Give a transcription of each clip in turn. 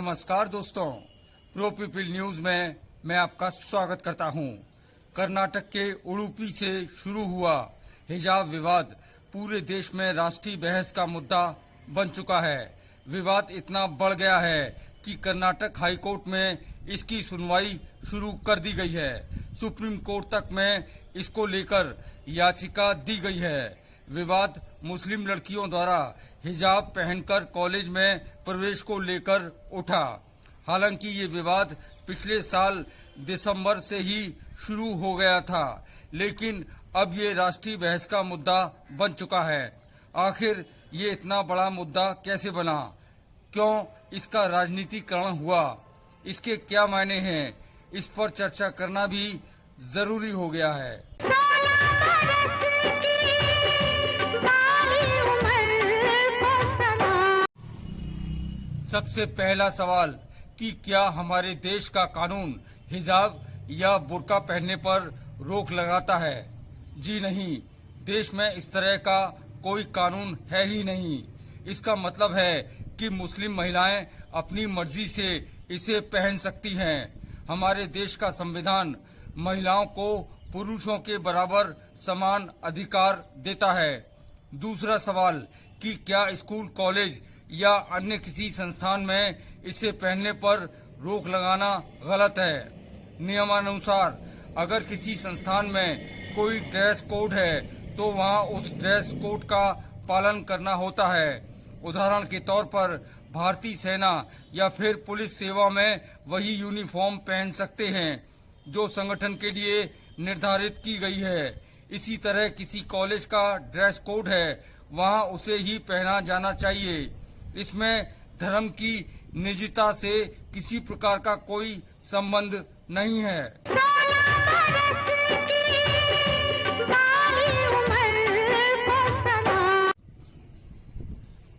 नमस्कार दोस्तों, pro people news में मैं आपका स्वागत करता हूं। कर्नाटक के उडुपी से शुरू हुआ हिजाब विवाद पूरे देश में राष्ट्रीय बहस का मुद्दा बन चुका है। विवाद इतना बढ़ गया है कि कर्नाटक हाईकोर्ट में इसकी सुनवाई शुरू कर दी गई है। सुप्रीम कोर्ट तक में इसको लेकर याचिका दी गई है। विवाद मुस्लिम लड़कियों द्वारा हिजाब पहनकर कॉलेज में प्रवेश को लेकर उठा। हालांकि ये विवाद पिछले साल दिसंबर से ही शुरू हो गया था, लेकिन अब ये राष्ट्रीय बहस का मुद्दा बन चुका है। आखिर ये इतना बड़ा मुद्दा कैसे बना? क्यों इसका राजनीतिकरण हुआ? इसके क्या मायने हैं? इस पर चर्चा करना भी जरूरी हो गया है। सबसे पहला सवाल कि क्या हमारे देश का कानून हिजाब या बुर्का पहनने पर रोक लगाता है? जी नहीं, देश में इस तरह का कोई कानून है ही नहीं। इसका मतलब है कि मुस्लिम महिलाएं अपनी मर्जी से इसे पहन सकती हैं। हमारे देश का संविधान महिलाओं को पुरुषों के बराबर समान अधिकार देता है। दूसरा सवाल कि क्या स्कूल, कॉलेज या अन्य किसी संस्थान में इसे पहनने पर रोक लगाना गलत है? नियमानुसार अगर किसी संस्थान में कोई ड्रेस कोड है तो वहां उस ड्रेस कोड का पालन करना होता है। उदाहरण के तौर पर भारतीय सेना या फिर पुलिस सेवा में वही यूनिफॉर्म पहन सकते हैं जो संगठन के लिए निर्धारित की गई है। इसी तरह किसी कॉलेज का ड्रेस कोड है, वहां उसे ही पहना जाना चाहिए। इसमें धर्म की निजता से किसी प्रकार का कोई संबंध नहीं है।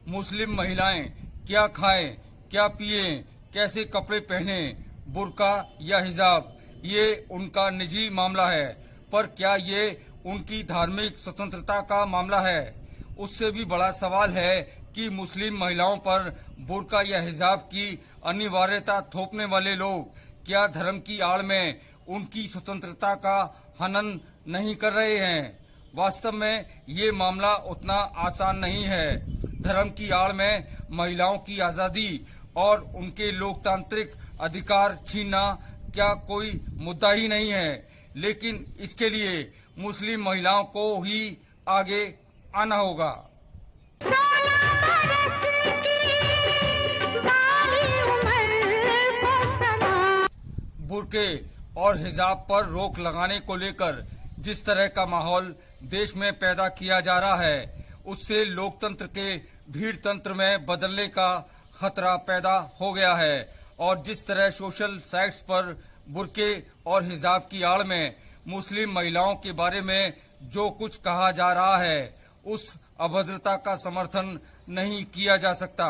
मुस्लिम महिलाएं क्या खाएं, क्या पिएं, कैसे कपड़े पहने, बुर्का या हिजाब, ये उनका निजी मामला है। पर क्या ये उनकी धार्मिक स्वतंत्रता का मामला है? उससे भी बड़ा सवाल है कि मुस्लिम महिलाओं पर बुर्का या हिजाब की अनिवार्यता थोपने वाले लोग क्या धर्म की आड़ में उनकी स्वतंत्रता का हनन नहीं कर रहे हैं? वास्तव में ये मामला उतना आसान नहीं है। धर्म की आड़ में महिलाओं की आजादी और उनके लोकतांत्रिक अधिकार छीनना क्या कोई मुद्दा ही नहीं है, लेकिन इसके लिए मुस्लिम महिलाओं को ही आगे आना होगा। बुर्के और हिजाब पर रोक लगाने को लेकर जिस तरह का माहौल देश में पैदा किया जा रहा है, उससे लोकतंत्र के भीड़ तंत्र में बदलने का खतरा पैदा हो गया है। और जिस तरह सोशल साइट्स पर बुर्के और हिजाब की आड़ में मुस्लिम महिलाओं के बारे में जो कुछ कहा जा रहा है, उस अभद्रता का समर्थन नहीं किया जा सकता।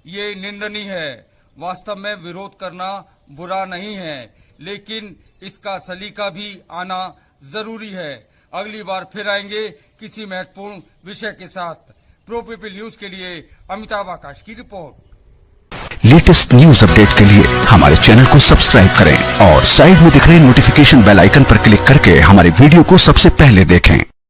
ये निंदनीय है। वास्तव में विरोध करना बुरा नहीं है, लेकिन इसका सलीका भी आना जरूरी है। अगली बार फिर आएंगे किसी महत्वपूर्ण विषय के साथ। प्रो पीपल न्यूज के लिए अमिताभ आकाश की रिपोर्ट। लेटेस्ट न्यूज अपडेट के लिए हमारे चैनल को सब्सक्राइब करें और साइड में दिख रहे नोटिफिकेशन बेल आइकन पर क्लिक करके हमारे वीडियो को सबसे पहले देखें।